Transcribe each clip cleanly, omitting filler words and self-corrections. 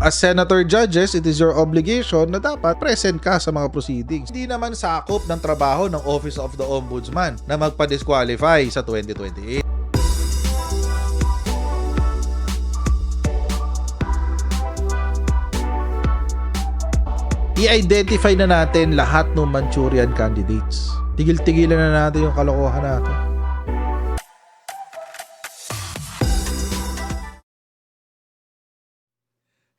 As senator judges, it is your obligation na dapat present ka sa mga proceedings. Hindi naman sakop ng trabaho ng Office of the Ombudsman na magpa-disqualify sa 2028. I-identify na natin lahat ng Manchurian candidates. Tigil-tigilan na natin yung kalokohan natin.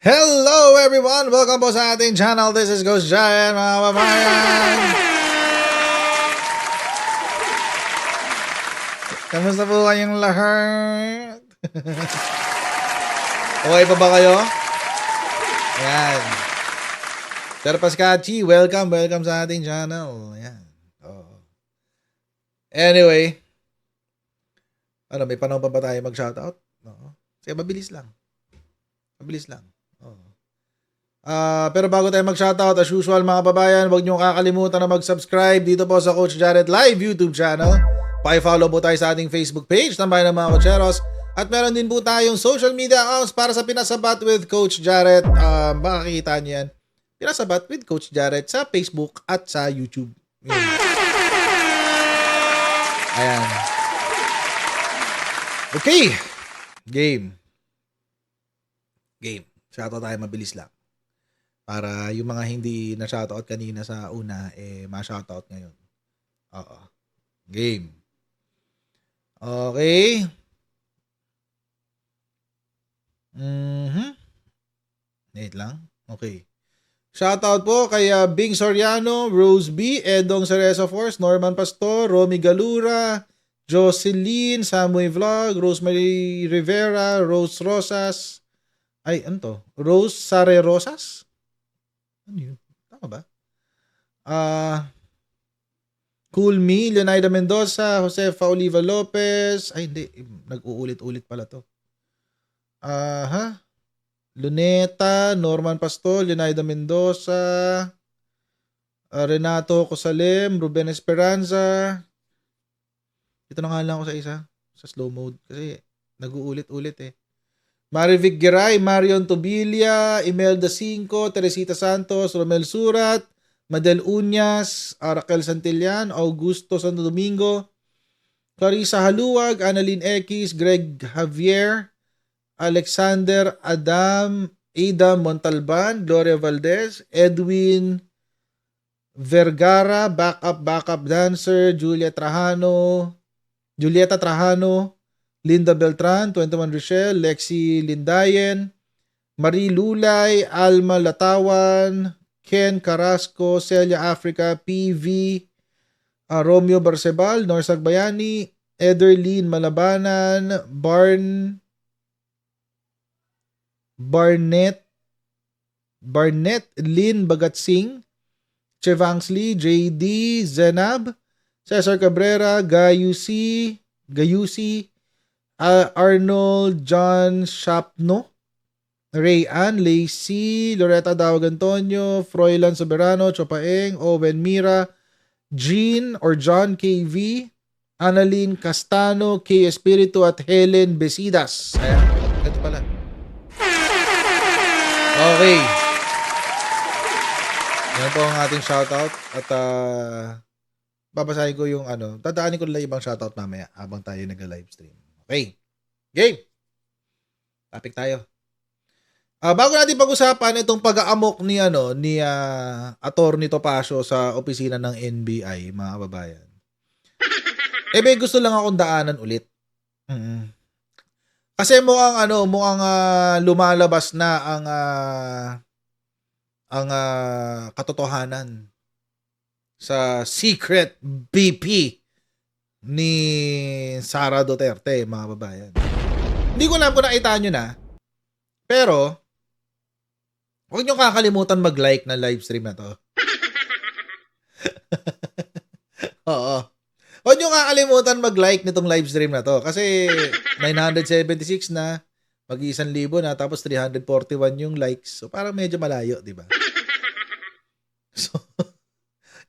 Hello everyone! Welcome po sa ating channel. This is Ghost Giant, mga kababayan! Kamusta po kayong lahat? Okay pa ba kayo? Ayan. Sir Pascachi, welcome sa ating channel. Ayan. Oh. Anyway. Ano, may panahon pa ba tayo mag-shoutout? No. Sige, mabilis lang. Pero bago tayo mag-shoutout, as usual mga kababayan, huwag niyo kakalimutan na mag-subscribe dito po sa Coach Jared Live YouTube channel. Pa-follow po tayo sa ating Facebook page, Tambayan ng mga Cocheros. At meron din po tayong social media accounts para sa Pinasabat with Coach Jared. Makikita niyo yan. Pinasabat with Coach Jared sa Facebook at sa YouTube. Ayan. Okay. Game. Shoutout tayo, mabilis lang. Para yung mga hindi na shoutout kanina sa una, ma-shoutout ngayon. Oo. Game. Okay. Wait lang. Okay. Shoutout po kay Bing Soriano, Rose B, Edong Cereza Force, Norman Pastor, Romy Galura, Jocelyn, Samuel Vlog, Rosemary Rivera, Rose Rosas, ano to? Rose Sare Rosas? Ano yun? Tama ba? Cool Me, Leonida Mendoza, Josefa Oliva Lopez. Ay, hindi. Nag-uulit-ulit pala to. Luneta, Norman Pastor, Leonida Mendoza, Renato Cosalem, Ruben Esperanza. Ito na nga lang ako sa isa. Sa slow mode. Kasi nag-uulit-ulit eh. Marivic Giray, Marion Tobilia, Imelda Cinco, Teresita Santos, Romel Surat, Madel Uñas, Raquel Santillan, Augusto Santo Domingo, Clarissa Haluwag, Annalyn Ekis, Greg Javier, Alexander Adam Montalban, Gloria Valdez, Edwin Vergara, backup dancer, Julieta Trajano, Linda Beltran, 21 Rochelle, Lexi Lindayen, Marie Lulay, Alma Latawan, Ken Carrasco, Celia Africa, PV, Romeo Barcebal, Norsag Bayani, Ederlyn Malabanan, Barnett Lynn Bagatsing, Chevangsley, JD, Zenab, Cesar Cabrera, Gayusi, Arnold John Shapno, Ray Ann, Lacey, Loretta Dawag Antonio, Froilan Soberano, Chopaeng, Owen Mira, Jean or John KV, Annalyn Castano, K. Espiritu at Helen Besidas. Ayan, ito pala. Okay. Yan po ang ating shoutout at babasahin ko yung dadaanin ko lang ibang shoutout mamaya habang tayo nag-livestream. Okay. Game. Topic tayo. Bago natin pag-usapan itong pag-aamok ni Attorney Topacio sa opisina ng NBI, mga kababayan. May gusto lang akong daanan ulit. Kasi mukhang lumalabas na ang katotohanan sa secret BP ni Sara Duterte, mga babayan. Hindi ko alam kung nakita nyo na, pero huwag nyo kakalimutan mag-like na live stream na to. Oo. Huwag nyo kakalimutan mag-like nitong live stream na to kasi 976 na, mag-1,000 na, tapos 341 yung likes. So parang medyo malayo, di ba? So,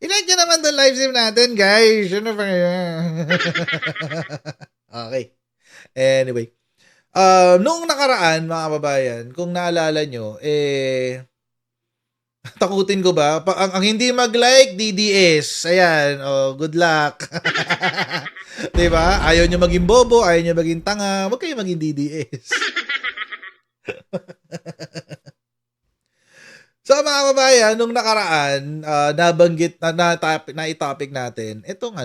i-like nyo naman itong live stream natin, guys. Ano pa ngayon? Okay. Anyway. Noong nakaraan, mga kababayan, kung naalala nyo, takutin ko ba? Ang hindi mag-like, DDS. Ayan, good luck. 'Di ba? Ayaw nyo maging bobo, ayaw nyo maging tanga, huwag kayo maging DDS. So mga kababayan, nung nakaraan, nabanggit na i-topic natin itong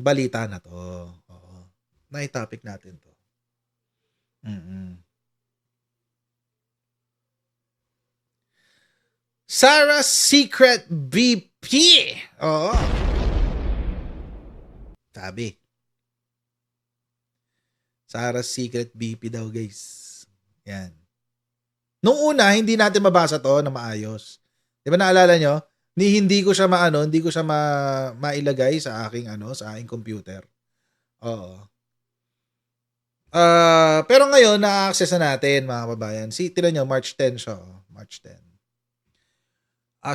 balita na 'to. Oo. Na-i-topic natin 'to. Sarah's Secret BP. Oo. Sabi. Sarah's Secret BP daw, guys. Yan. Nung una, hindi natin mabasa 'to na maayos. 'Di ba naalala nyo? Hindi ko siya mailagay sa aking sa aking computer. Oo. Pero ngayon na-access na natin, mga kababayan. Tignan nyo, March 10 siya. March 10.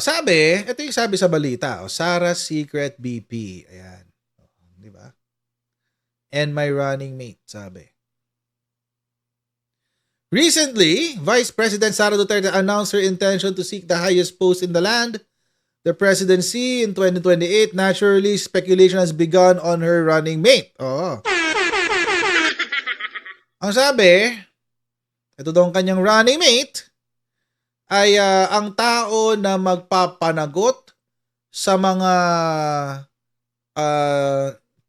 Sabi, ito yung sabi sa balita. Sarah's Secret BP. Ayan. Di ba? And my running mate, sabi. Recently, Vice President Sara Duterte announced her intention to seek the highest post in the land, the presidency in 2028. Naturally, speculation has begun on her running mate. Oo. Ang sabi, ito daw ang kanyang running mate, ay ang tao na magpapanagot sa mga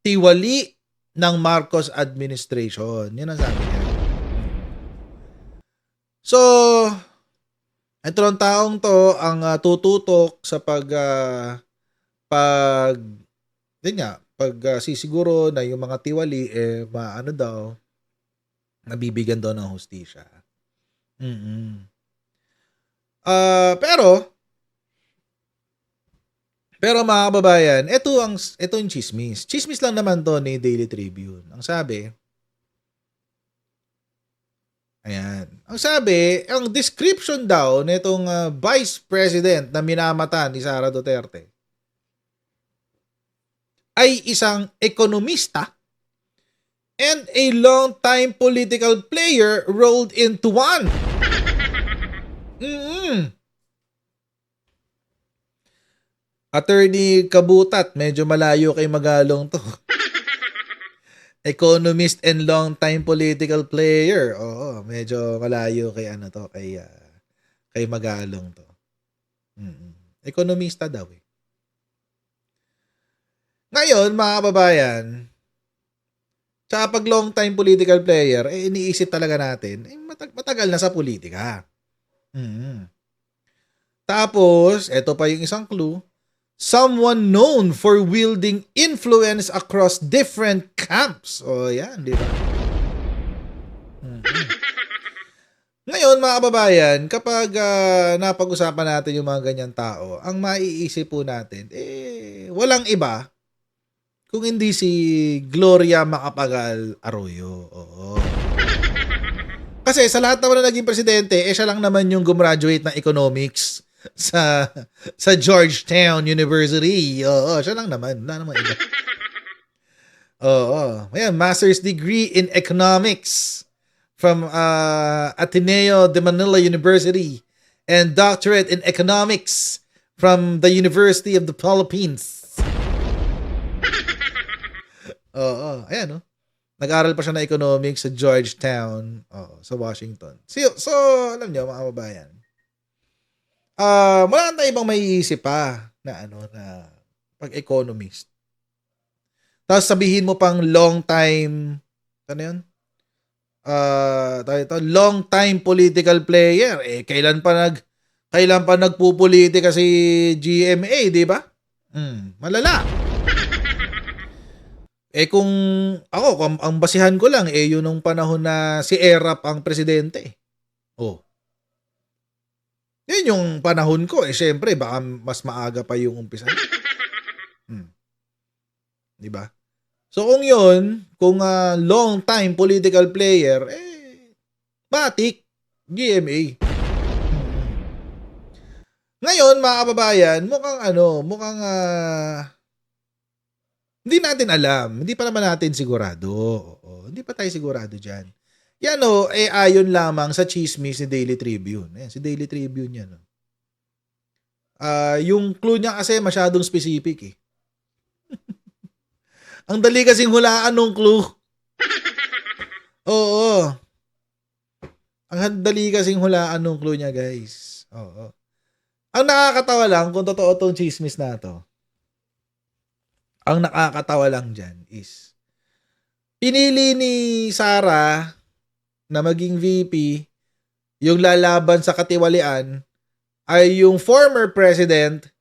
tiwali ng Marcos administration. Yun ang sabi niya. So, ito lang taong to ang tututok sa sisiguro na yung mga tiwali nabibigyan daw ng hustisya. Pero mga kababayan, ito yung chismis. Chismis lang naman to ni Daily Tribune. Ang sabi, ayan. Ang sabi, ang description daw nitong Vice President na minamata ni Sara Duterte ay isang ekonomista and a long-time political player rolled into one. Attorney Kabutat, medyo malayo kay Magalong to. Economist and long-time political player. Oo, medyo malayo kay kay Magalong to. Ekonomista daw eh. Ngayon, mga kababayan, sa pag long-time political player, iniisip talaga natin, matagal na sa politika. Tapos, ito pa yung isang clue, someone known for wielding influence across different camps. O yan, di ba? Ngayon, mga kababayan, kapag napag-usapan natin yung mga ganyan tao, ang maiisip po natin, walang iba kung hindi si Gloria Macapagal Arroyo. Oo. Kasi sa lahat naman na naging presidente, siya lang naman yung gumraduate ng economics sa Georgetown University. Oo, siya lang naman. Wala naman iba. Oo. Ayan, master's degree in economics from Ateneo de Manila University and doctorate in economics from the University of the Philippines. Oo, ayan, no? Nag-aral pa siya ng economics sa Georgetown, sa Washington. So alam niyo, mga kababayan, wala na ibang maiisip pa na na pag-economist. Tapos sabihin mo pang long time, long time political player. Kailan pa nagpupolitika si GMA, di ba? Malala. Kung ang basihan ko lang, yun nung panahon na si Erap ang presidente. Yun yung panahon ko. Syempre, baka mas maaga pa yung umpisa. Diba? So, kung long time political player, batik, GMA. Ngayon, mga kababayan, mukhang hindi natin alam. Hindi pa naman natin sigurado. Hindi pa tayo sigurado dyan. Yan o, ayon lamang sa chismis ni Daily Tribune. Ayan, si Daily Tribune yan. Yung clue niya kasi masyadong specific eh. Ang dali kasing hulaan nung clue. Oo. Ang dali kasing hulaan nung clue niya, guys. Oo. Ang nakakatawa lang, kung totoo tong chismis na to, ang nakakatawa lang dyan is, pinili ni Sara na maging VP, yung lalaban sa katiwalian, ay yung former president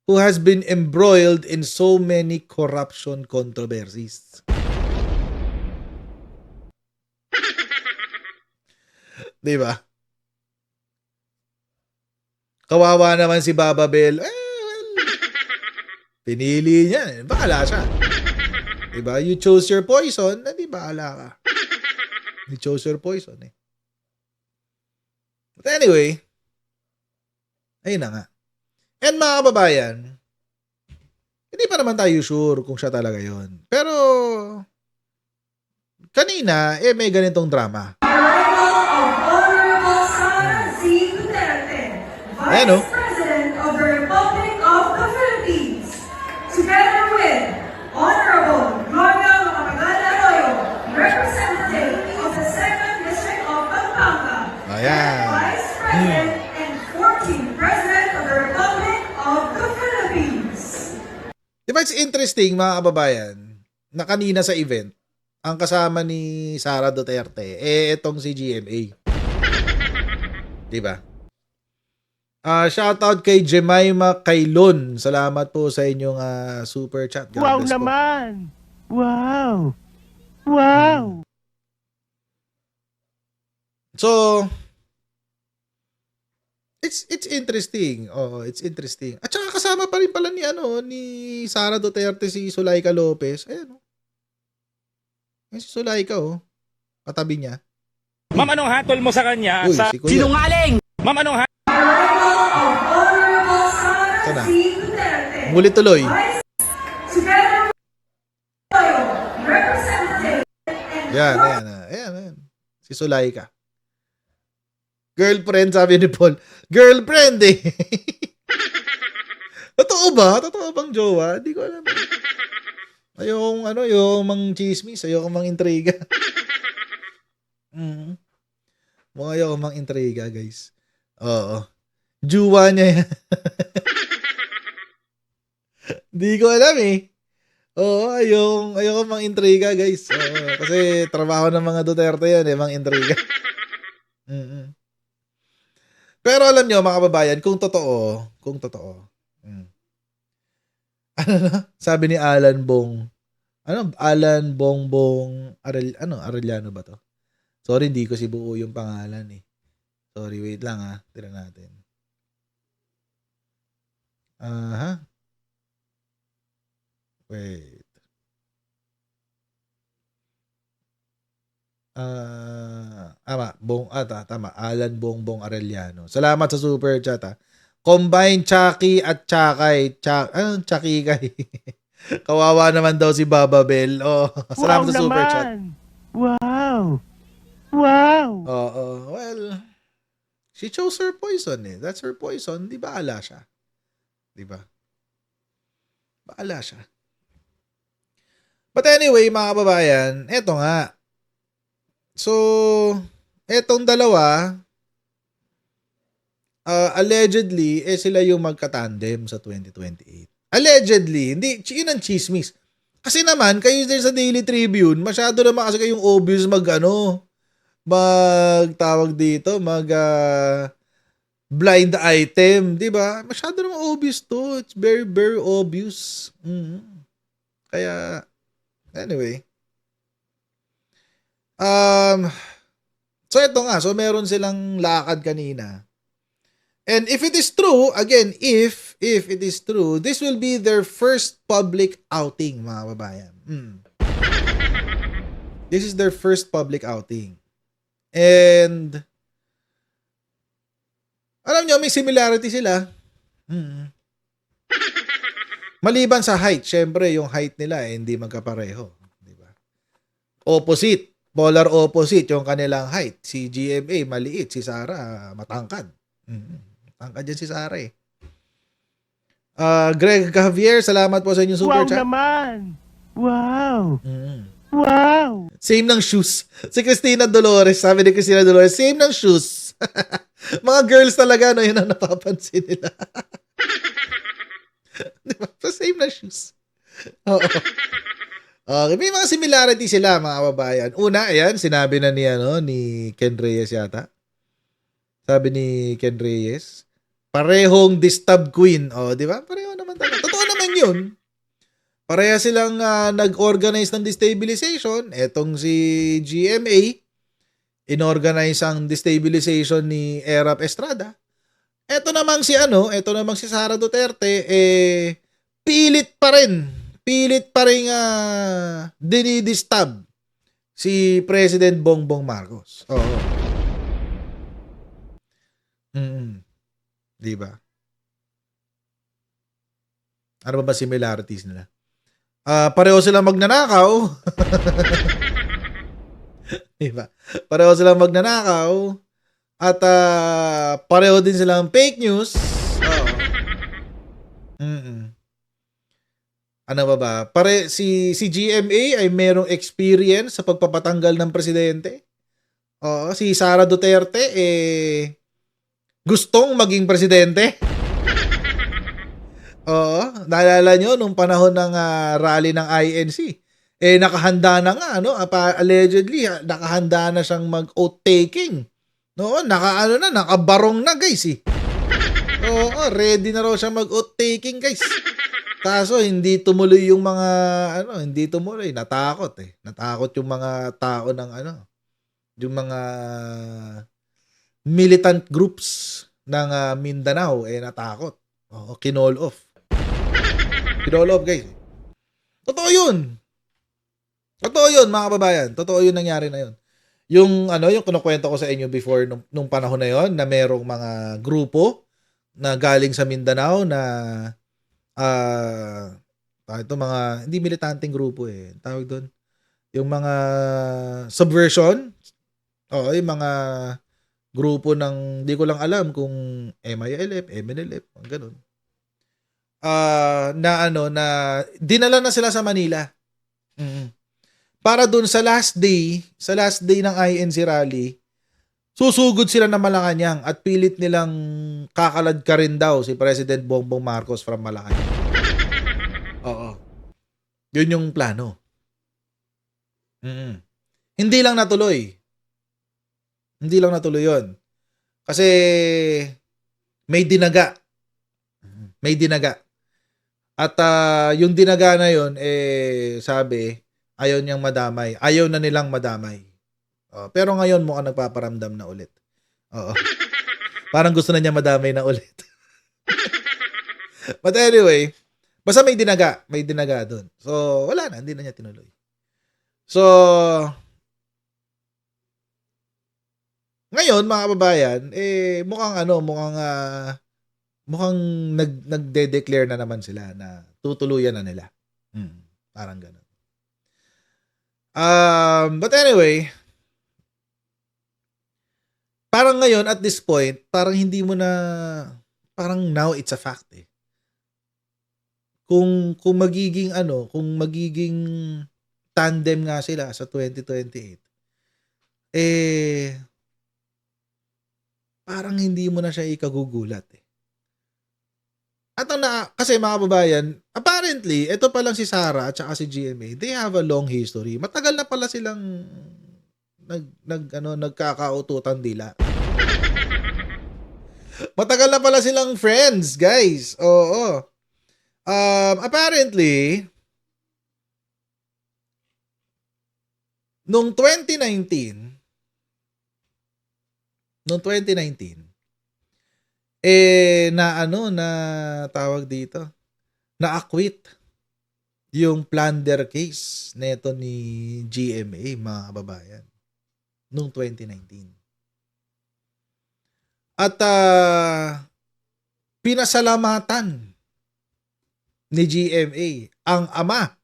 who has been embroiled in so many corruption controversies. Diba? Kawawa naman si Baba Bell. Pinili niya. Bahala siya. Diba? You chose your poison, hindi bahala ka. You chose your poison eh. But anyway, ayun na nga. And mga kababayan, hindi pa naman tayo sure kung siya talaga yon. Pero, kanina, may ganitong drama. Ayan o. President of the Republic of the Philippines, together with Honorable Gloria Macapagal Arroyo, Representative of the 2nd District of Pampanga, Ayan. Vice President and 14th President of the Republic of the Philippines. Diba it's interesting mga kababayan, na kanina sa event, ang kasama ni Sara Duterte, itong si GMA. Diba? Shoutout kay Jemima Kailon. Salamat po sa inyong super chat. God Wow bless po. naman! Wow! Wow! So, it's interesting. Oh, it's interesting. At saka kasama pa rin pala ni Sara Duterte si Sulaika Lopez. Ayan oh. Ayan si Sulaika oh. Katabi niya. Ma'am, anong hatol mo sa kanya? Uy, Sa si Kuya. Sinungaling! Ma'am, anong hatol? Honorable Sara Sana. C. Duterte, Muli tuloy. together with Representative and Ayan. Si Sulaika. Girlfriend, sabi ni Paul. Girlfriend eh. Totoo ba? Totoo bang jowa? Hindi ko alam. Ayokong mang chismis. Ayokong mang intriga. Ayokong mang intriga, guys. Oo. Jowa niya yan. Hindi ko alam eh. Oo, ayokong mang intriga, guys. Oo, kasi trabaho ng mga Duterte yan eh, mang intriga. Pero alam nyo, mga kababayan, kung totoo, ano na? Sabi ni Alan Bongbong, Arellano ba to? Sorry, hindi ko si buo yung pangalan eh. Sorry, wait lang ha. Tira natin. Wait. Tama. Alan Bongbong Arellano. Salamat sa super chat ha. Combine Chucky at Chakay. Chakikay. Kawawa naman daw si Baba Bell. Oh, salamat sa super chat. Wow! Wow! Oo. Well, she chose her poison eh. That's her poison. Di bahala siya. Di ba? Bahala siya. But anyway, mga kababayan, eto nga. So, etong dalawa, allegedly, sila yung magka-tandem sa 2028. Allegedly, hindi, yun ang chismis. Kasi naman, kayo din sa Daily Tribune, masyado naman kasi kayong obvious blind item, di ba? Masyado naman obvious to. It's very, very obvious. Kaya, anyway. So ito nga, so meron silang lakad kanina. And if it is true, again, if it is true, this will be their first public outing, mga babayan. This is their first public outing. And alam nyo, may similarity sila. Maliban sa height, syempre yung height nila hindi magkapareho, di ba? polar opposite yung kanilang height. Si GMA maliit, si Sara matangkad. Matangkad yan si Sara eh. Greg Javier, salamat po sa inyong super Wow chat. naman! Wow! Wow! Same ng shoes. Si Christina Dolores, sabi ni Christina Dolores, same ng shoes. Mga girls talaga, no, yun ang napapansin nila. Diba? So, same ng shoes. Oo. Okay, may mga similarity sila, mga kababayan. Una, ayan, sinabi na ni Ken Reyes yata. Sabi ni Ken Reyes, parehong distab queen. Di ba? Pareho naman talaga. Totoo naman yun. Pareha silang nag-organize ng destabilization. Etong si GMA, inorganize ang destabilization ni Erap Estrada. Eto namang si Sara Duterte, pilit pa rin dinidistab si President Bongbong Marcos. Oo. Di ba? Ano ba similarities nila? Pareho silang magnanakaw. Diba? Pareho silang magnanakaw. At pareho din silang fake news. Ano ba? Si GMA ay merong experience sa pagpapatanggal ng presidente. Si Sara Duterte gustong maging presidente. Naalala nyo nung panahon ng rally ng INC, nakahanda na nga, allegedly, nakahanda na siyang mag-oath taking. Nakabarong na, guys, ready na raw siya mag-oath taking, guys. Kaso, hindi tumuloy yung mga, natakot, Natakot yung mga tao ng, yung mga militant groups ng Mindanao, natakot. Kinall off. Guys. Totoo yun, mga kababayan. Totoo yun, nangyari na yun. Yung kinukwento ko sa inyo before nung panahon na yon, na merong mga grupo na galing sa Mindanao na mga hindi militanteng grupo tawag doon. Yung mga subversion. Yung mga grupo ng, di ko lang alam kung MILF, MNLF, ganun. Na dinala na sila sa Manila. Para dun sa last day ng INC rally, susugod sila ng Malacanang at pilit nilang kakalad ka rin daw si President Bongbong Marcos from Malacanang. Yun yung plano. Hindi lang natuloy yun. Kasi may dinaga. At yung dinaga na yun, sabi, ayaw niyang madamay. Ayaw na nilang madamay. Pero ngayon mukhang nagpaparamdam na ulit. Parang gusto na niya madamay na ulit. But anyway, basta may dinaga doon. So, wala na, hindi na niya tinuloy. So, ngayon, mga kababayan, mukhang nagde-declare na naman sila na tutuluyan na nila. Parang ganun. But anyway, parang ngayon at this point, parang hindi mo na, parang now it's a fact Kung magiging tandem nga sila sa 2028, parang hindi mo na siya ikagugulat At kasi mga kababayan, apparently, ito pa lang si Sara at saka si GMA, they have a long history. Matagal na pala silang nagkakaututan dila. Matagal na pala silang friends, guys. Oo. Apparently, noong 2019, na tawag dito, na-acquit yung plunder case neto ni GMA, mga kababayan, noong 2019. At pinasalamatan ni GMA ang ama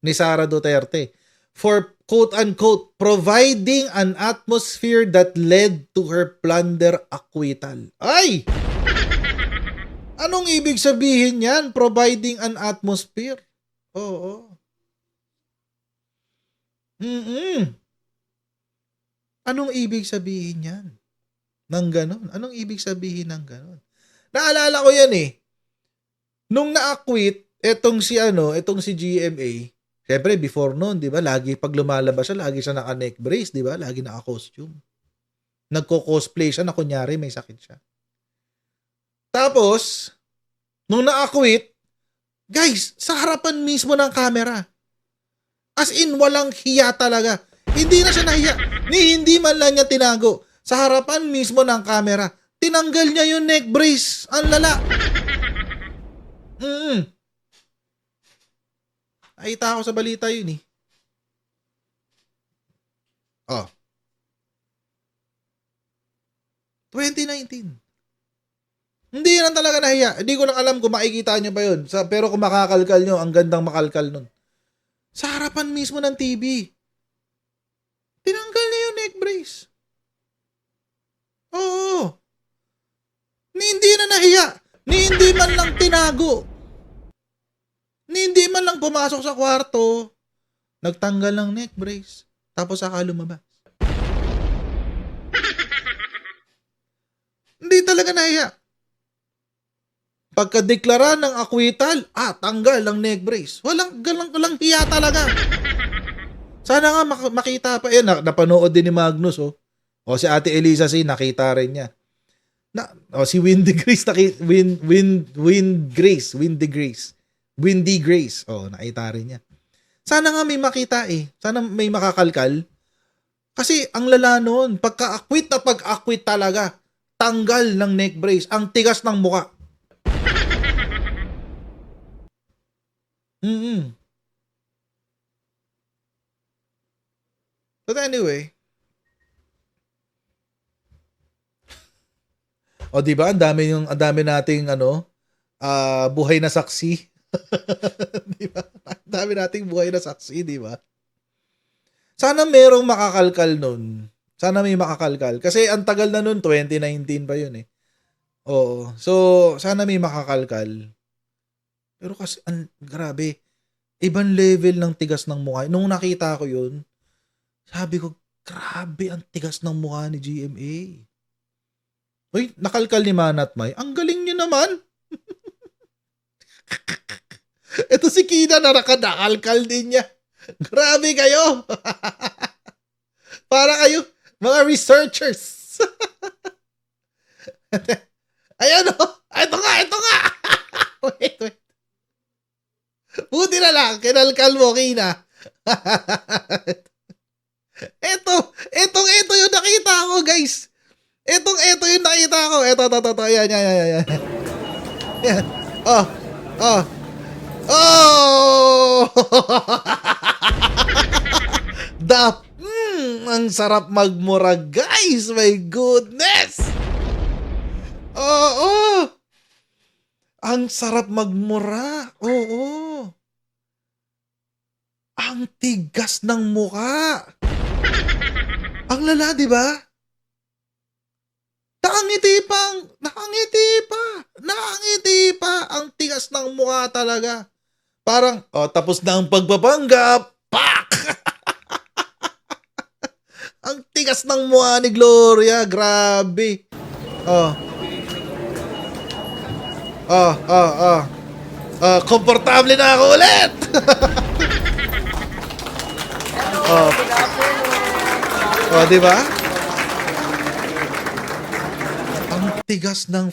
ni Sara Duterte for quote-unquote, providing an atmosphere that led to her plunder acquittal. Ay! Anong ibig sabihin yan? Providing an atmosphere. Oo. Anong ibig sabihin yan? Nang ganon? Anong ibig sabihin ng ganon? Naalala ko yan eh. Nung na-acquit, etong si GMA, syempre before noon, di ba, lagi pag lumalabas siya, lagi siya naka-neck brace, di ba? Lagi naka-costume. Nagko-cosplay siya na kunyari may sakit siya. Tapos, nung na-acquit, guys, sa harapan mismo ng camera. As in, walang hiya talaga. Hindi na siya nahiya. Hindi man lang niya tinago. Sa harapan mismo ng camera, tinanggal niya yung neck brace. Ang lala. Nakita ko sa balita yun eh. Oh. 2019. Hindi lang talaga nahiya. Hindi ko lang alam kung makikita nyo ba yun. Pero kung makakalkal nyo, ang gandang makalkal nun. Sa harapan mismo ng TV. Tinanggal niya yung neck brace. Oo. Hindi na nahiya. Hindi man lang tinago. Hindi man lang pumasok sa kwarto. Nagtanggal ng neck brace. Tapos saka lumabas. Hindi talaga nahiya. Pagkadeklara ng acquittal, tanggal ng neck brace. Walang hiya talaga. Sana nga makita pa. Napanood din ni Magnus, oh. O si Ate Elisa nakita rin niya. Si Windy Grace, Windy Grace. Oh, nakita rin niya. Sana nga may makita eh. Sana may makakalkal. Kasi ang lala noon, pag-acquit talaga, tanggal ng neck brace, ang tigas ng muka. But anyway, o di ba? Ang dami nating buhay na saksi. Di ba? Ang dami nating buhay na saksi, di ba? Sana merong makakalkal nun. Sana may makakalkal. Kasi ang tagal na nun, 2019 pa yun eh. Oo. So, sana may makakalkal. Pero kasi, grabe. Ibang level ng tigas ng mukha. Nung nakita ko yun, sabi ko, grabe ang tigas ng mukha ni GMA. Uy, nakalkal ni Manat May. Ang galing niyo naman. Ito si Kina na nakalkal din niya. Grabe kayo. Para kayo, mga researchers. Ayan o. Ito nga. Wait. Buti na lang, kinalkal mo, Kina. Ito yung nakita ko, guys. Ito yung nakita ko. Ito. Yan. Yan. Oh. Ang sarap magmura, guys. My goodness. Oo. Ang sarap magmura. Oo. Ang tigas ng mukha. Ang lala, di ba? Nakangiti pa. Ang tigas ng mukha talaga. Parang, tapos na ang pagpapanggap. Pak! Ang tigas ng mukha ni Gloria. Grabe. Komportable na ako ulit. Di ba? Ang tigas ng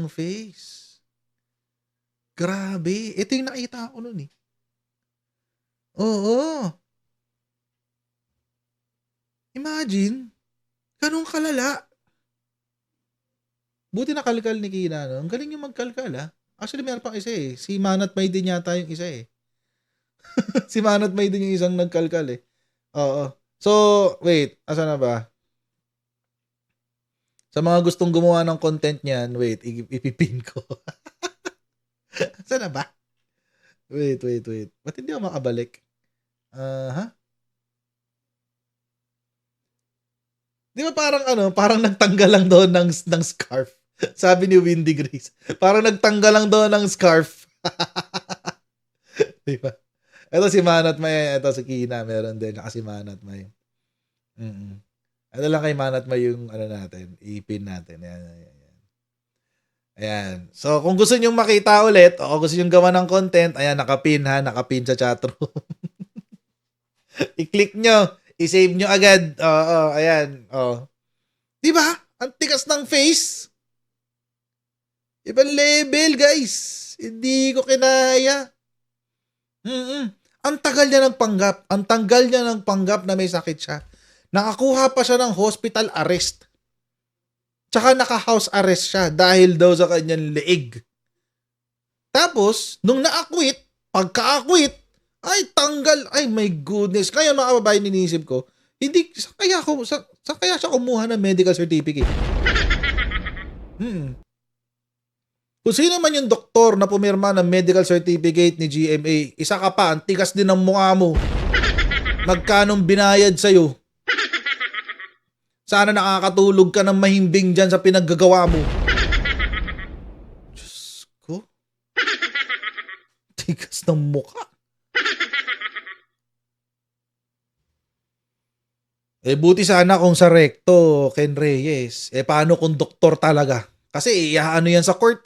face. Grabe. Ito yung nakita ko nun eh. Oo. Imagine, ganun kalala. Buti nakalkal ni Kina, no? Ang galing yung magkalkal, ha? Actually, meron pang isa eh. Si Manat May din yata yung isa eh. Si Manat May din yung isang nagkalkal eh. Oo. So, wait. Asa na ba? Sa mga gustong gumawa ng content niyan, wait, ipipin ko. Asa na ba? Wait. Ba't hindi ako makabalik? Ha? Di ba parang nagtanggal lang doon ng scarf. Sabi ni Windy Grace. Parang nagtanggal lang doon ng scarf. Di ba? Ito si Manat May. Ito si Kina. Meron din. Saka si Manat May. Ano lang kay Manat May yung natin. Ipin natin. Ayan. So, kung gusto nyong makita ulit o gusto nyong gawa ng content, ayan, nakapin sa chatroom. I-click nyo. I-save nyo agad. Ayan. Di ba? Ang tikas ng face. Ibang level, guys. Hindi ko kinaya. Ang tagal niya ng panggap. Ang tanggal niya ng panggap na may sakit siya. Nakakuha pa siya ng hospital arrest. Tsaka naka-house arrest siya dahil daw sa kanyang leeg. Tapos, nung na-acquit, pagka-acquit, ay tanggal. Ay my goodness. Kaya mga kababayan, inisip ko, hindi, sa kaya siya kumuha ng medical certificate? Kung sino man yung doktor na pumirma ng medical certificate ni GMA, isa ka pa, ang tigas din ng mukha mo. Magkanong binayad sa'yo? Sana nakakatulog ka ng mahimbing dyan sa pinaggagawa mo. Diyos ko. Tigas ng mukha. Buti sana kung sa recto, Ken Reyes. Paano kung doktor talaga? Kasi iaano yan sa court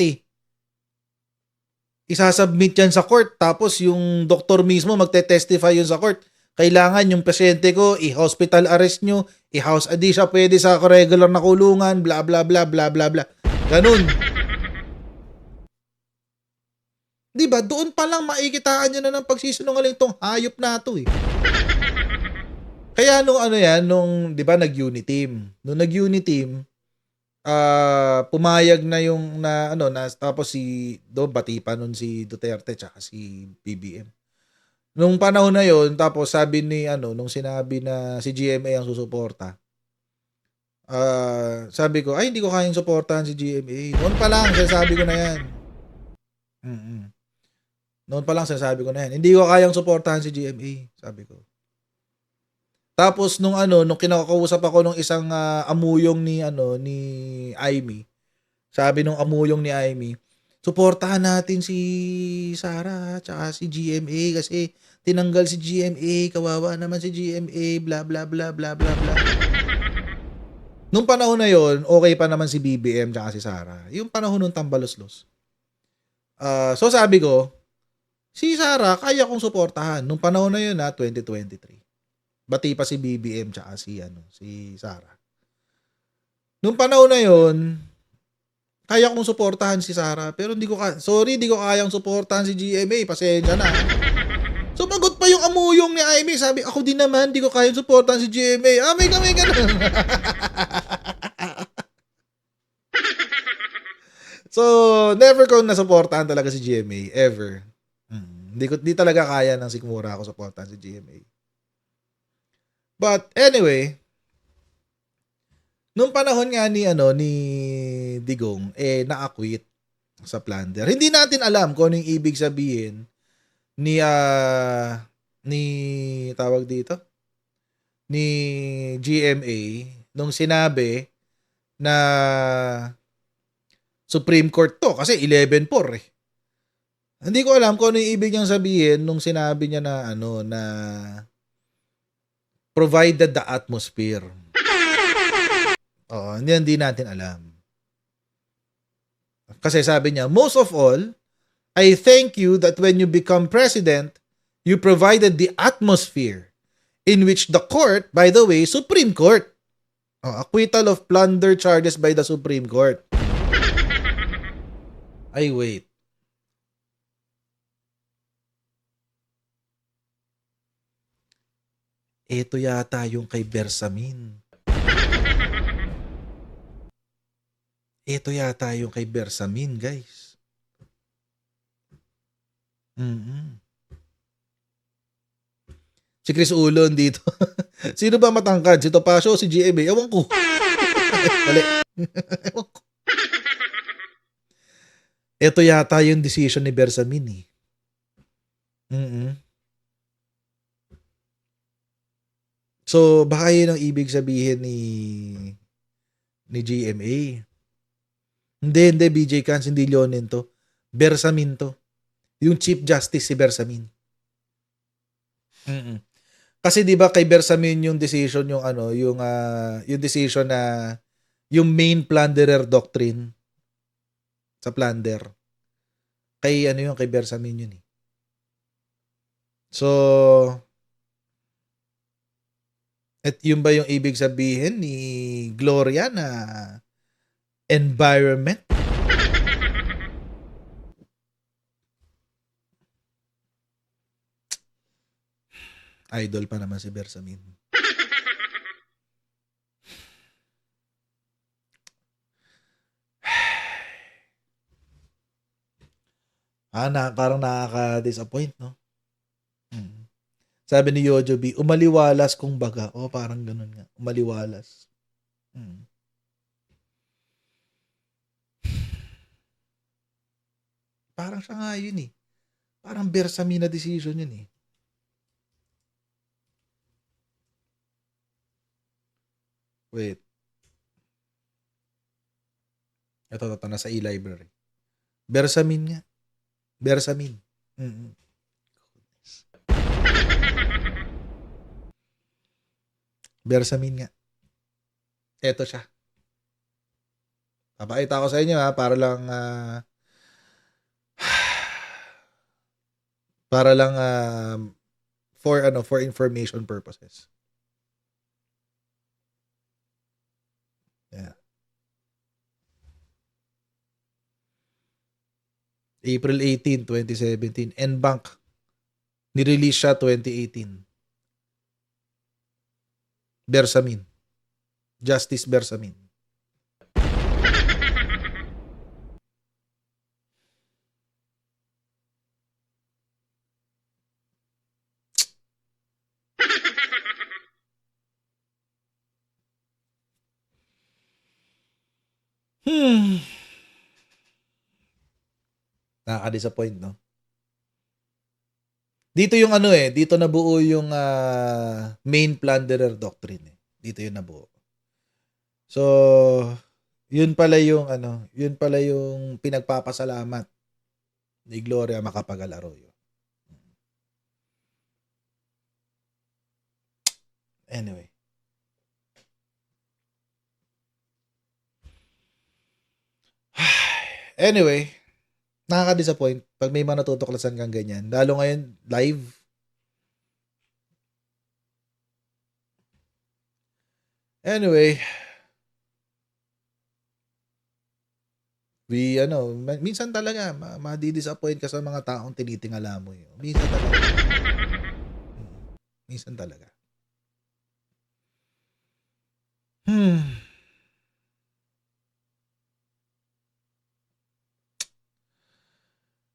Isasubmit yan sa court, tapos yung doktor mismo magte-testify yun sa court. Kailangan yung pasyente ko, i-hospital arrest nyo, i-house di siya pwede sa regular na kulungan, bla bla bla bla bla bla. Ganun. Diba? Doon pa lang maikitaan nyo na ng pagsisinungaling tong hayop na to Kaya nung di ba nag-uniteam. Nung nag-uniteam, pumayag na yung tapos bati pa nun si Duterte tsaka si BBM. Nung panahon na yon, tapos sabi ni nung sinabi na si GMA ang susuporta. Sabi ko, ay hindi ko kayang suportahan si GMA. Noon pa lang sinasabi ko na yan. Noon pa lang sinasabi ko na yan. Hindi ko kayang suportahan si GMA, sabi ko. Tapos nung kinakausap ako nung isang amuyong ni Aimee. Sabi nung amuyong ni Aimee, suportahan natin si Sara tsaka si GMA kasi tinanggal si GMA, kawawa naman si GMA, bla bla bla bla bla bla. Nung panahon na yon, okay pa naman si BBM tsaka si Sara. Yung panahon nung tambalos-los. So sabi ko, si Sara kaya kong suportahan. Nung panahon na yun 2023. Bati pa si BBM tsaka si Sara. Nung panahon na yon, kaya kong suportahan si Sara, pero hindi ko kayang suportahan si GMA, pasensya na. Sumagot pa yung amuyong ni Aimee, sabi, ako din naman, hindi ko kayang suportahan si GMA. May ganun. So, never ko nasuportahan talaga si GMA, ever. Hindi talaga kaya ng sikmura ako suportahan si GMA. But anyway, nung panahon nga ni Digong na-acquit sa plunder. Hindi natin alam kung ano yung ibig sabihin ni tawag dito ni GMA nung sinabi na Supreme Court to kasi 11-4 Hindi ko alam kung ano yung ibig niyang sabihin nung sinabi niya na na provided the atmosphere. Hindi natin alam. Kasi sabi niya, most of all, I thank you that when you become president, you provided the atmosphere in which the court, by the way, Supreme Court, acquittal of plunder charges by the Supreme Court. Ay, wait. Ito yata yung kay Bersamin. Ito yata yung kay Bersamin, guys. Si Chris Ulon dito. Sino ba matangkad? Si Topacio o si GMA? Ewan ko. Dali. Ewan ko. Ito yata yung decision ni Bersamin Mm. So, baka yun ang ibig sabihin ni GMA. Hindi, BJ Cans, hindi Leonen to. Bersamin to. Yung Chief Justice si Bersamin. Mm. Kasi 'di ba kay Bersamin yung decision yung decision na yung main plunderer doctrine sa plunder. Kay Bersamin yun eh. So, at yun ba yung ibig sabihin ni Gloria na environment? Idol pa naman si Bersamin. Parang nakaka-disappoint, no? Sabi ni Yojo B, umaliwalas kung baga. Parang ganun nga. Umaliwalas. Parang siya nga yun eh. Parang Bersamin na decision yun eh. Wait. Ito, nasa e-library. Bersamin nga. Bersamin. Bersamin nga. Ito siya. Papakita ko sa inyo para lang for information purposes. Yeah. April 18, 2017. NBank. Nirelease siya 2018. Bersamin. Justice Bersamin. Nakaka-disappoint, no? Dito yung dito nabuo yung main plunderer doctrine eh. Dito yung nabuo. So, yun pala yung pinagpapasalamat ni Gloria Macapagal-Arroyo. Anyway. Anyway, nakaka-disappoint pag may mga natutuklasan kang ganyan. Lalo ngayon, live. Anyway, minsan talaga, madi-disappoint ka sa mga taong tinitingala mo. Minsan talaga. Minsan talaga.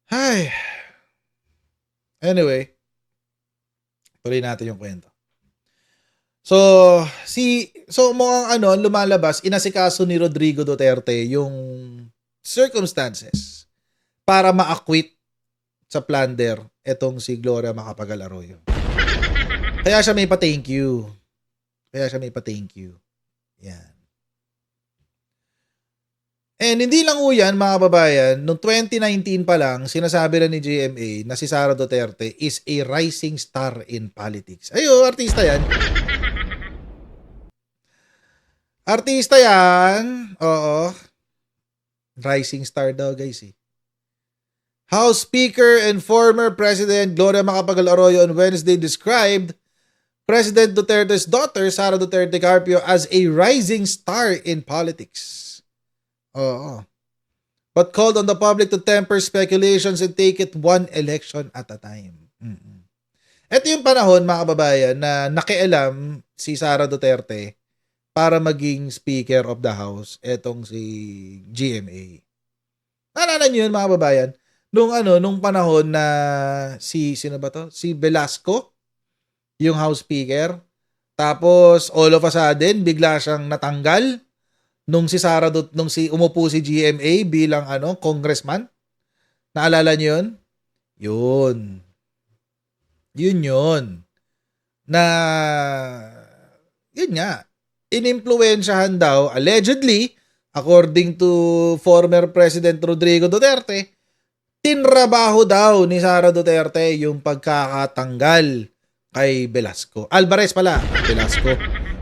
Hi. Anyway, tuloy natin yung kwento. So mukhang lumalabas, inasikaso ni Rodrigo Duterte yung circumstances para ma-acquit sa plunder etong si Gloria Macapagal-Arroyo. Kaya siya may pa-thank you. Yan. And hindi lang yan, mga kababayan, noong 2019 pa lang, sinasabi na ni GMA na si Sara Duterte is a rising star in politics. Artista yan. Artista yan. Oo. Rising star daw, guys eh. House Speaker and former President Gloria Macapagal-Arroyo on Wednesday described President Duterte's daughter, Sara Duterte Carpio, as a rising star in politics. Oo. But called on the public to temper speculations and take it one election at a time. Ito yung panahon, mga kababayan, na nakialam si Sara Duterte para maging Speaker of the House, etong si GMA. Naalala nyo yun, mga kababayan? Nung panahon na sino ba to? Si Velasco, yung House Speaker. Tapos, all of a sudden, bigla siyang natanggal nung umupo si GMA bilang congressman. Naalala niyo 'yun? 'Yun. Yun. Na, yun nga, inimpluwensyahan daw, allegedly, according to former President Rodrigo Duterte, tinrabaho daw ni Sara Duterte yung pagkakatanggal kay Velasco. Alvarez pala, Velasco.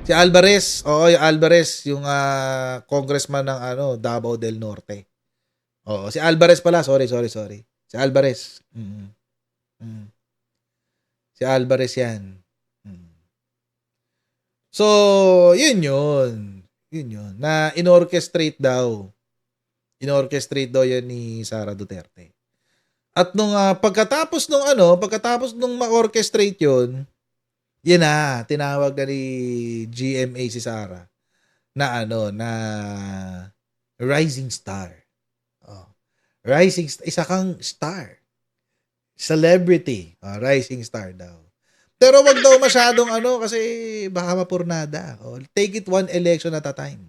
Si Alvarez, yung Alvarez, yung congressman ng Davao del Norte. Oo, si Alvarez pala, sorry. Si Alvarez. Si Alvarez yan. So, yun. Na inorchestrate daw yan ni Sara Duterte. At nung pagkatapos nung ma-orchestrate yun, yun na, tinawag na ni GMA si Sara na na rising star. Isa kang star. Celebrity. Rising star daw. Pero wag daw masyadong kasi baka mapurnada. Take it one election at a time.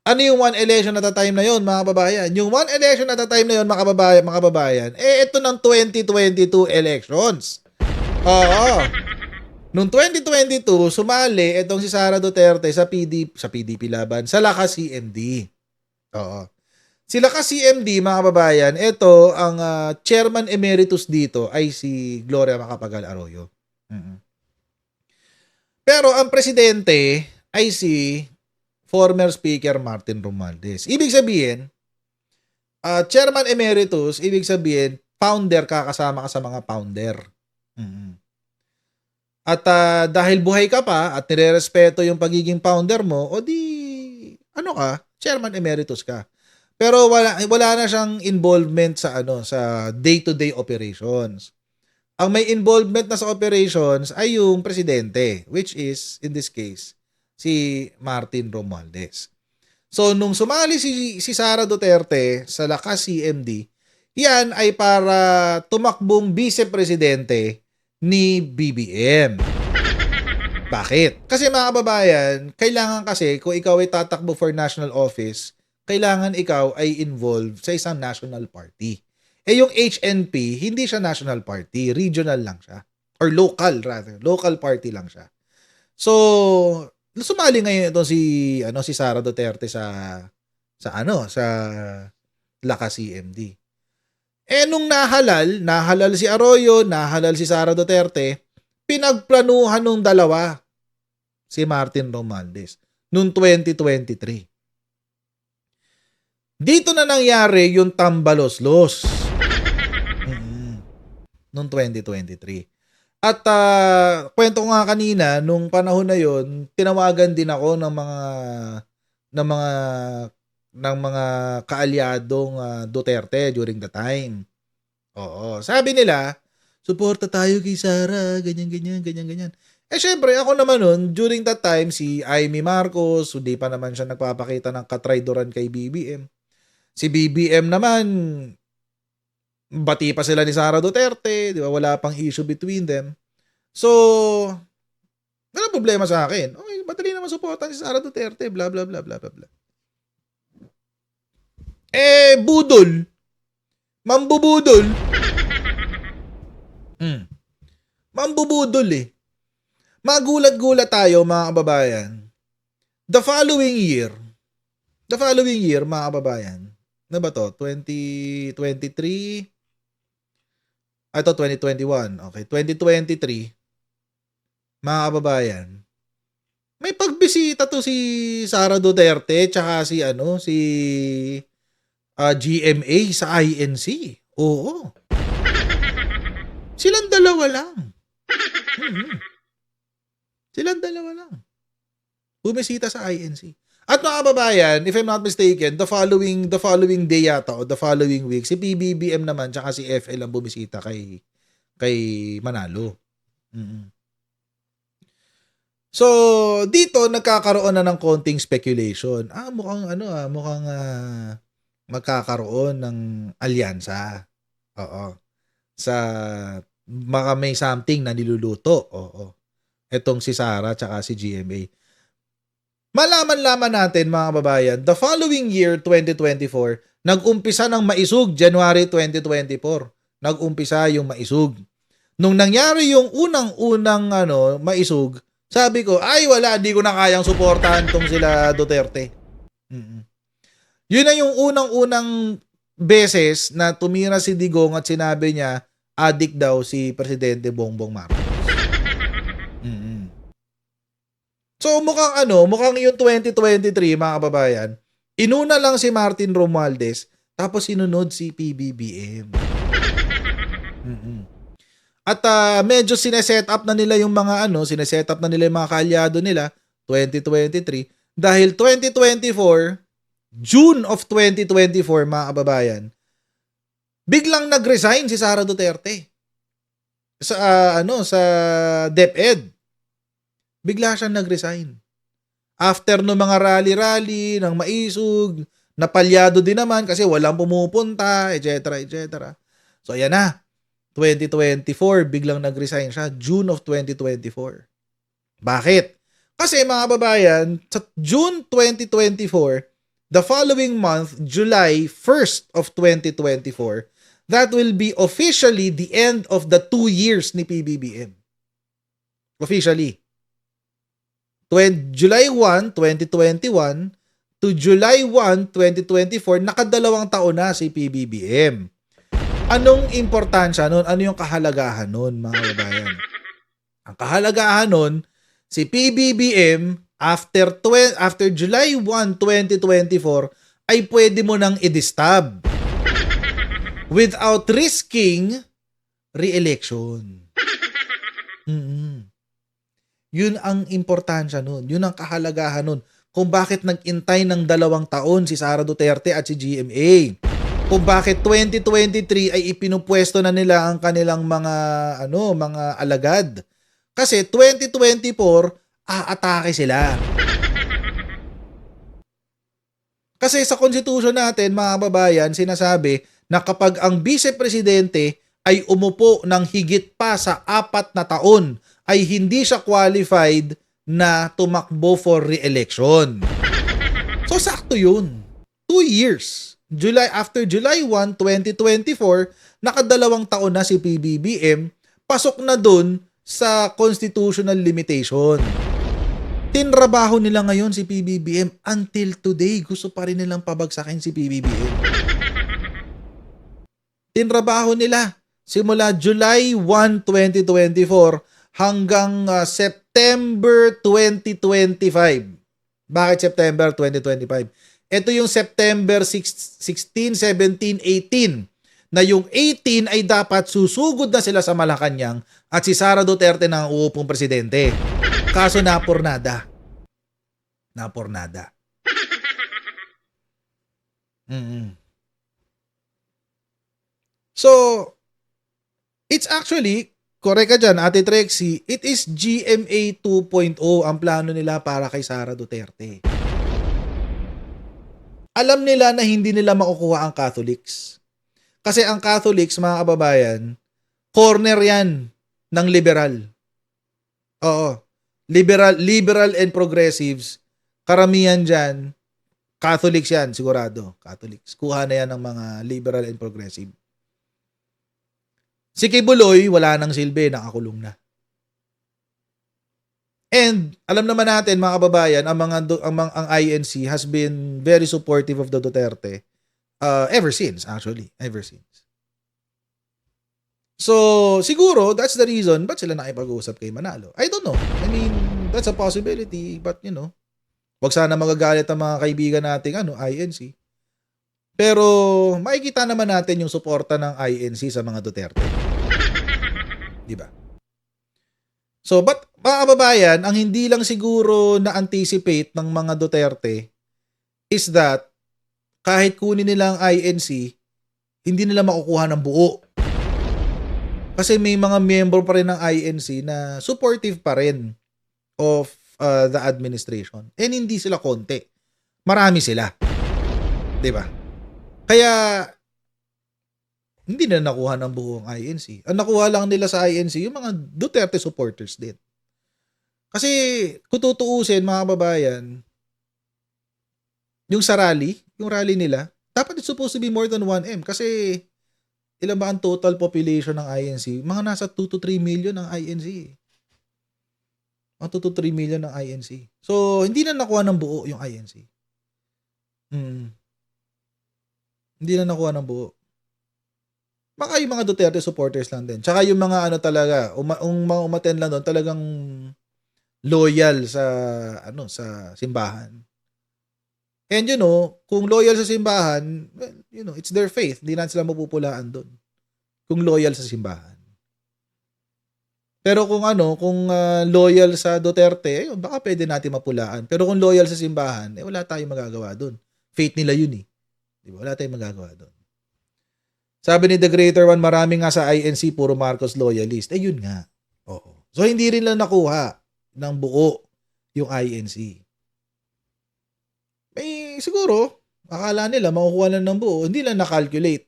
Ano yung one election at a time na yon, mga kababayan? Yung one election at a time na yon, mga kababayan, ito ng 2022 elections. Noong 2022, sumali itong si Sara Duterte sa PDP laban, sa Lakas CMD. Si Lakas CMD, mga kababayan, ito, ang chairman emeritus dito ay si Gloria Macapagal Arroyo. Pero ang presidente ay si former Speaker Martin Romualdez. Ibig sabihin, chairman emeritus, ibig sabihin, founder kakasama ka sa mga founder. At dahil buhay ka pa at nirerespeto yung pagiging founder mo, o di, chairman emeritus ka. Pero wala na siyang involvement sa sa day-to-day operations. Ang may involvement na sa operations ay yung presidente, which is in this case si Martin Romualdez. So nung sumali si Sara Duterte sa Lakas CMD, yan ay para tumakbong vice-presidente ni BBM. Bakit? Kasi mga kababayan, kailangan kasi kung ikaw ay tatakbo for national office, kailangan ikaw ay involved sa isang national party. Yung HNP, hindi siya national party, regional lang siya. Or local rather, local party lang siya. So, sumali ngayon ito si Sara Duterte sa Lakas CMD. Nung nahalal si Arroyo, nahalal si Sara Duterte, pinagplanuhan nung dalawa si Martin Romualdez noong 2023. Dito na nangyari yung tambaloslos noong 2023. At kwento ko nga kanina, nung panahon na yon, tinawagan din ako ng mga kaalyadong Duterte during the time. Sabi nila, suporta tayo kay Sara, ganyan. Syempre, ako naman nun, during that time, si Amy Marcos, hindi pa naman siya nagpapakita ng katraydoran kay BBM. Si BBM naman, bati pa sila ni Sara Duterte, di ba? Wala pang issue between them. So, walang problema sa akin. Okay, madali naman suportan si Sara Duterte, bla bla bla bla bla. Budol. Mambubudol. Mambubudol Magulat-gulat tayo, mga kababayan. The following year, mga kababayan, na ba to? 2023? Ito, 2021. Okay, 2023, mga kababayan, may pagbisita to si Sara Duterte tsaka si GMA sa INC. Oo. Silang dalawa lang. Silang dalawa lang. Bumisita sa INC. At mga kababayan, if I'm not mistaken, the following day yata o the following week, si PBBM naman tsaka si FL ang bumisita kay Manalo. So, dito nagkakaroon na ng konting speculation. Mukhang magkakaroon ng alyansa. Sa baka may something na niluluto. Etong si Sara tsaka si GMA. Malaman-laman natin, mga kababayan, the following year, 2024, nag-umpisa ng maisug, January 2024. Nag-umpisa yung maisug. Nung nangyari yung unang-unang maisug, sabi ko, ay wala, di ko na kayang suportahan tong sila Duterte. Yun na yung unang-unang beses na tumira si Digong at sinabi niya, addict daw si Presidente Bongbong Marcos. So mukhang yung 2023 mga kababayan, inuna lang si Martin Romualdez, tapos sinunod si PBBM. At medyo sineset up na nila yung mga sineset up na nila yung mga kaalyado nila 2023 dahil 2024, June of 2024 mga kababayan, biglang nag-resign si Sara Duterte sa sa DepEd. Bigla siyang nag-resign. After no mga rally-rally ng maisog, napalyado din naman kasi walang pumupunta, etc. So ayan na. 2024, biglang nag-resign siya, June of 2024. Bakit? Kasi mga babayan, sa June 2024, the following month, July 1st of 2024, that will be officially the end of the 2 years ni PBBM. Officially. July 1, 2021 to July 1, 2024, nakadalawang taon na si PBBM. Anong importansya nun? Ano yung kahalagahan nun, mga kababayan? Ang kahalagahan nun, si PBBM, after July 1, 2024, ay pwede mo nang i-distab without risking re-election. Yun ang importansya nun. Yun ang kahalagahan nun. Kung bakit nag-intay ng 2 taon si Sara Duterte at si GMA. Kung bakit 2023 ay ipinupwesto na nila ang kanilang mga alagad. Kasi 2024 aatake sila. Kasi sa konstitusyon natin, mga kababayan, sinasabi na kapag ang vice-presidente ay umupo ng higit pa sa 4 na taon, ay hindi siya qualified na tumakbo for re-election. So, sakto yun. 2 years. After July 1, 2024, nakadalawang taon na si PBBM, pasok na dun sa constitutional limitation. Tinrabaho nila ngayon si PBBM until today. Gusto pa rin nilang pabagsakin si PBBM. Tinrabaho nila simula July 1, 2024 hanggang September 2025. Bakit September 2025? Ito yung September 16, 17, 18 na yung 18 ay dapat susugod na sila sa Malacanang at si Sara Duterte na ang uupong presidente. Kaso napurnada. So, it's actually, correct ka dyan, Ate Trexie, it is GMA 2.0 ang plano nila para kay Sara Duterte. Alam nila na hindi nila makukuha ang Catholics. Kasi ang Catholics, mga kababayan, corner yan ng liberal. Oo. Liberal and progressives, karamihan dyan, Catholics yan, sigurado. Catholics. Kuha na yan ng mga liberal and progressive. Si Kibuloy, wala nang silbi, nakakulong na. And alam naman natin mga kababayan, ang INC has been very supportive of the Duterte ever since. So, siguro that's the reason ba't sila nakipag-uusap kay Manalo. I don't know. I mean, that's a possibility, but wag sana magagalit ang mga kaibigan nating INC. Pero makikita naman natin yung suporta ng INC sa mga Duterte. 'Di ba? So, but mga kababayan, ang hindi lang siguro na-anticipate ng mga Duterte is that kahit kunin nila ang INC, hindi nila makukuha ng buo. Kasi may mga member pa rin ng INC na supportive pa rin of the administration. And hindi sila konti. Marami sila. 'Di ba? Kaya hindi na nakuha ng buong INC. Ang nakuha lang nila sa INC, yung mga Duterte supporters din. Kasi, kung tutuusin, mga kababayan, yung rally nila, dapat it's supposed to be more than 1M. Kasi, ilan ba ang total population ng INC? Mga nasa 2 to 3 million ang INC. Mga 2 to 3 million ng INC. So, hindi na nakuha ng buo yung INC. Hindi na nakuha ng buo. Baka yung mga Duterte supporters lang din. Tsaka yung mga ano talaga, mga umaten lang doon, talagang loyal sa sa simbahan. And kung loyal sa simbahan, well, it's their faith. Hindi na sila mapupulaan doon. Kung loyal sa simbahan. Pero kung loyal sa Duterte, baka pwede natin mapulaan. Pero kung loyal sa simbahan, wala tayong magagawa doon. Faith nila yun eh. Di ba? Wala tayong magagawa doon. Sabi ni The Greater One, marami nga sa INC, puro Marcos loyalist. Yun nga. Oo. So, hindi rin lang nakuha ng buo yung INC. Siguro, akala nila makukuha lang ng buo. Hindi lang na-calculate.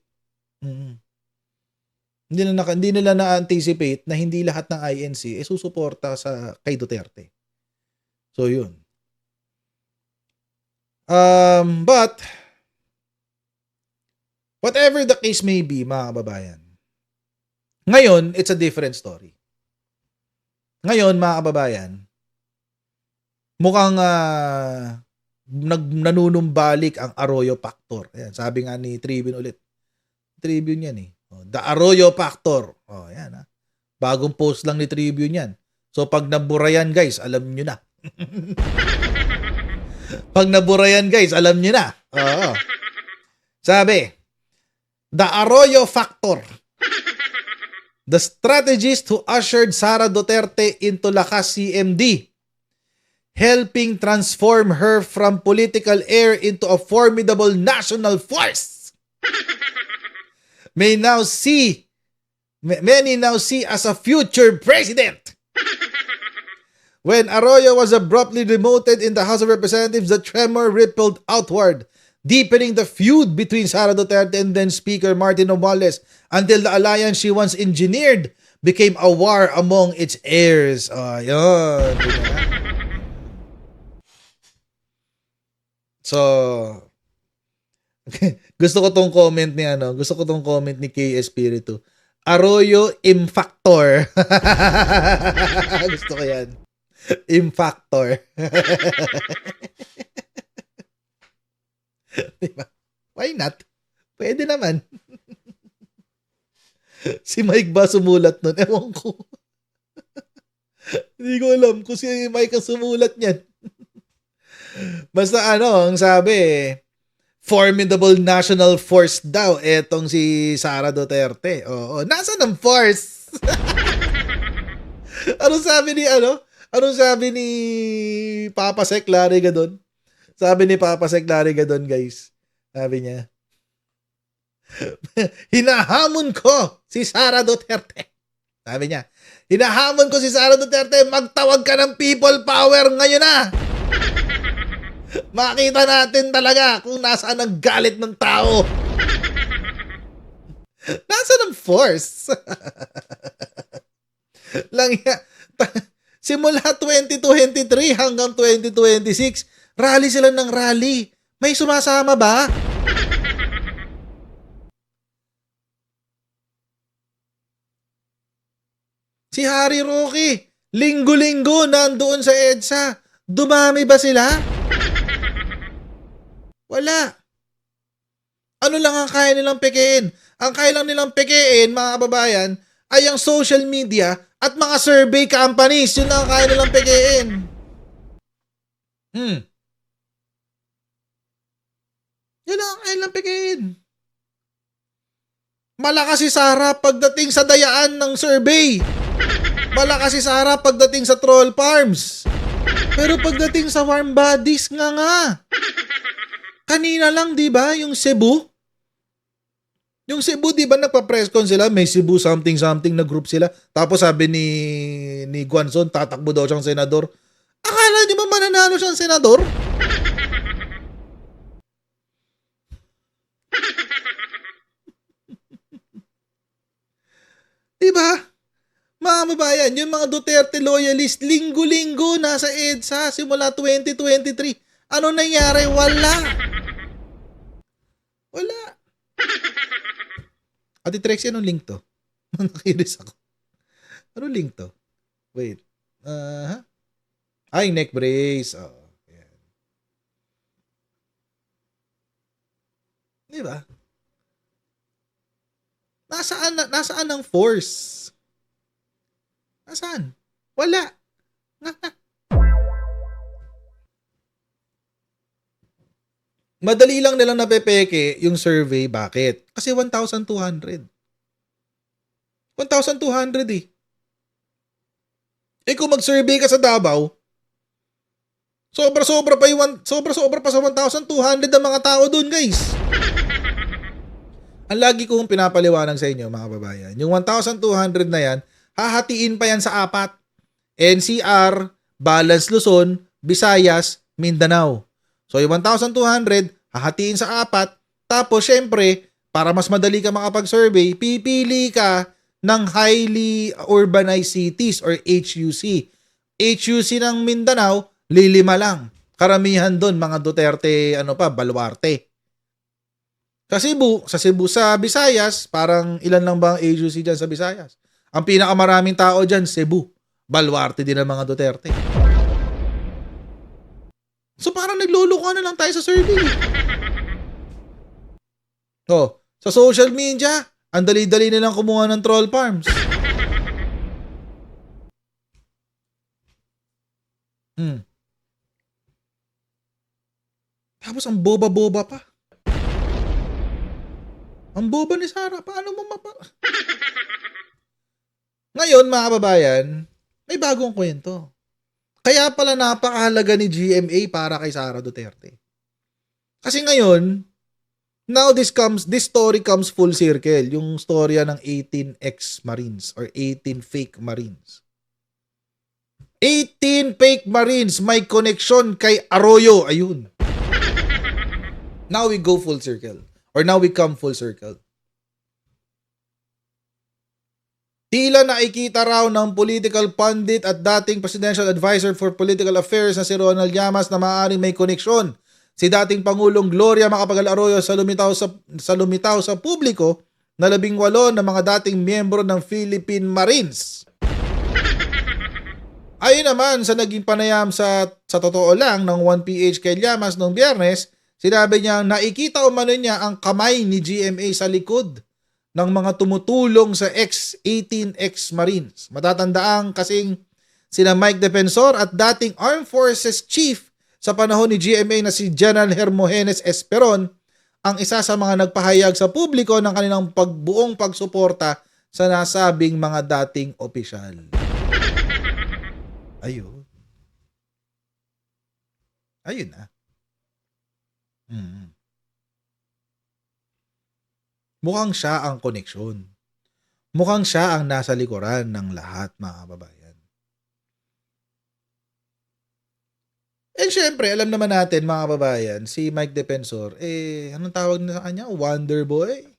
Hindi nila na-anticipate na hindi lahat ng INC susuporta kay Duterte. So, yun. But, whatever the case may be, mga kababayan, ngayon, it's a different story. Ngayon, mga kababayan, mukhang nanunumbalik ang Arroyo Factor. Ayan, sabi nga ni Tribune ulit. Tribune yan eh. The Arroyo Factor. Ayan ha. Bagong post lang ni Tribune yan. So, pag nabura yan, guys, alam nyo na. Pag nabura yan, guys, alam nyo na. Oo. Sabi, The Arroyo Factor. The strategist who ushered Sara Duterte into Lakas CMD, helping transform her from political heir into a formidable national force, many now see as a future president. When Arroyo was abruptly demoted in the House of Representatives, the tremor rippled outward, deepening the feud between Sara Duterte and then Speaker Martin Romualdez until the alliance she once engineered became a war among its heirs. Yun. So, gusto ko tong comment ni K. Espiritu. Arroyo Infactor. Gusto ko yan. Infactor. Diba? Why not? Pwede naman. Si Mike ba sumulat nun? Ewan ko. Hindi ko alam kung si Mike ang sumulat niyan. Basta ang sabi, formidable national force daw etong si Sara Duterte. Oo, nasa ng force? Anong sabi ni Papa Sec Lariga doon? Sabi ni Papa Sec Lariga doon, guys. Sabi niya, hinahamon ko si Sara Duterte. Sabi niya, hinahamon ko si Sara Duterte, magtawag ka ng people power ngayon na. Makita natin talaga kung nasaan ang galit ng tao. Nasaan ang force? Simula 2023 hanggang 2026, rally sila ng rally. May sumasama ba? Si Harry Roque, linggo-linggo nandoon sa EDSA. Dumami ba sila? Wala. Ano lang ang kaya nilang pekein? Ang kaya lang nilang pekein, mga kababayan, ay ang social media at mga survey companies. Yun lang ang kaya nilang pekein. Yun lang ang kaya nilang pekein. Malakas si Sara pagdating sa dayaan ng survey. Malakas si Sara pagdating sa troll farms. Pero pagdating sa warm bodies nga. Kanina lang, di ba, yung Cebu? Yung Cebu, di ba, nagpa-press con sila, may Cebu something na group sila. Tapos sabi ni Guanzon, tatakbo daw siyang senador. Akala niyo ba mananalo siyang senador? Di ba? Mga mabayan, yung mga Duterte loyalist, linggo-linggo nasa EDSA simula 2023. Ano nangyari? Wala. Ate Trexie, anong link to? Nakiris ako. Anong link to? Wait. Ay, neck brace. Oh, yan. Di ba? Nasaan ang force? Nasaan? Wala. Madali lang nilang napepeke yung survey. Bakit? Kasi 1,200. 1,200 eh. Eh kung mag-survey ka sa Davao, sobra-sobra pa sa 1,200 ang mga tao doon, guys. Ang lagi kong pinapaliwanag sa inyo, mga babayan, yung 1,200 na yan, hahatiin pa yan sa 4. NCR, Balance Luzon, Visayas, Mindanao. So yung 1,200, hahatiin sa 4. Tapos syempre, para mas madali ka makapag-survey, pipili ka ng highly urbanized cities or HUC. HUC ng Mindanao, 5 lang. Karamihan doon, mga Duterte, Baluarte. Sa Cebu, sa Visayas, parang ilan lang ba ang HUC dyan sa Visayas? Ang pinakamaraming tao dyan, Cebu. Baluarte din ang mga Duterte. So parang nagluluko na lang tayo sa survey. So, sa social media, ang dali-dali nilang kumuha ng troll farms. Tapos ang boba-boba pa. Ang boba ni Sara, paano mo Ngayon, mga kababayan, may bagong kwento. Kaya pala napakahalaga ni GMA para kay Sara Duterte. Kasi ngayon, now this story comes full circle. Yung storya ng 18 ex-Marines or 18 fake Marines. 18 fake Marines may connection kay Arroyo. Ayun. Now we go full circle. Or now we come full circle. Tila nakikita raw ng political pundit at dating presidential advisor for political affairs na si Ronald Llamas na maaaring may koneksyon si dating Pangulong Gloria Macapagal Arroyo sa lumitaw sa publiko na 18 na mga dating miyembro ng Philippine Marines. Ayon naman sa naging panayam sa totoo lang ng 1PH kay Llamas noong Biyernes, sinabi niya nakikita umano niya ang kamay ni GMA sa likod ng mga tumutulong sa 18 ex-Marines. Matatandaan kasing sina Mike Defensor at dating Armed Forces Chief sa panahon ni GMA na si General Hermogenes Esperon ang isa sa mga nagpahayag sa publiko ng kanilang buong pagsuporta sa nasabing mga dating opisyal. Ayun. Ayun na. Mukhang siya ang koneksyon. Mukhang siya ang nasa likuran ng lahat, mga kababayan. And syempre, alam naman natin, mga kababayan, si Mike Defensor, anong tawag na sa kanya? Wonder Boy?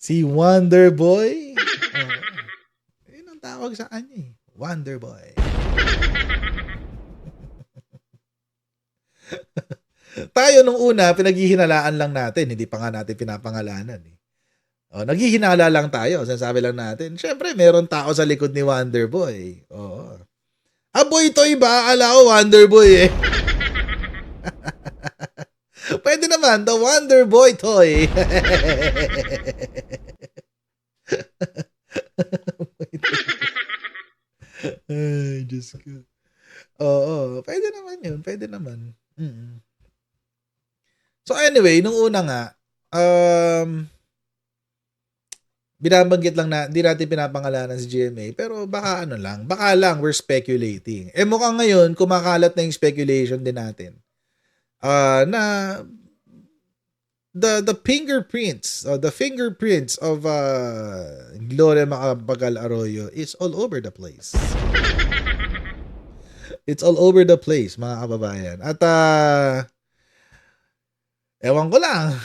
Si Wonder Boy? Yun ang tawag sa kanya Wonder Boy. Tayo nung una, pinaghihinalaan lang natin. Hindi pa nga natin pinapangalanan. Naghihinala lang tayo. Sinasabi lang natin. Siyempre, meron tao sa likod ni Wonder Boy. Oo. Boy toy ba? Ala ko Wonder Boy Pwede naman, the Wonder Boy toy. Ay, Diyos ko. Oo, pwede naman yun. Pwede naman. So anyway, nung una nga, binabanggit lang na, hindi natin pinapangalanan si GMA, pero baka lang, we're speculating. Mukhang ngayon, kumakalat na yung speculation din natin. Na the fingerprints of Gloria Macapagal Arroyo is all over the place. It's all over the place, mga kababayan. At ewan ko lang.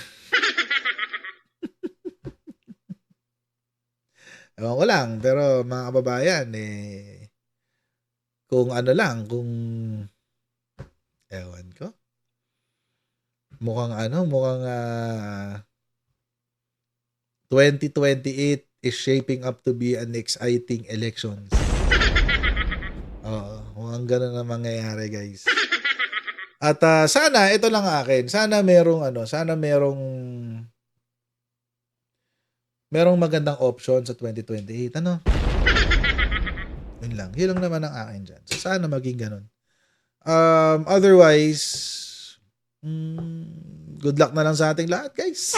Ewan ko lang. Pero mga kababayan, kung ewan ko. Mukhang 2028 is shaping up to be an exciting elections. Oo, mukhang ganun na mangyayari, guys. At sana, ito lang akin, sana merong magandang option sa 2028. Ano? Yun lang naman ang akin dyan. So, sana maging ganun. Otherwise, good luck na lang sa ating lahat, guys.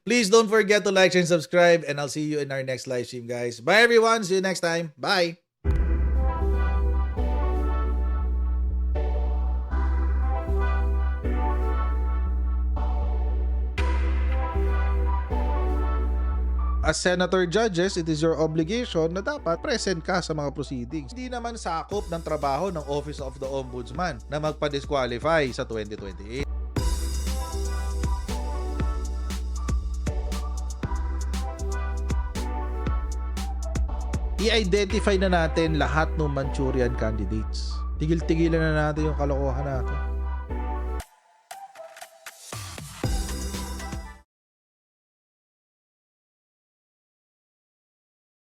Please don't forget to like and subscribe, and I'll see you in our next live stream, guys. Bye, everyone. See you next time. Bye. As senator judges, it is your obligation na dapat present ka sa mga proceedings. Hindi naman sakop ng trabaho ng Office of the Ombudsman na magpa-disqualify sa 2028. I-identify na natin lahat ng Manchurian candidates. Tigil-tigilan na natin yung kalokohan natin.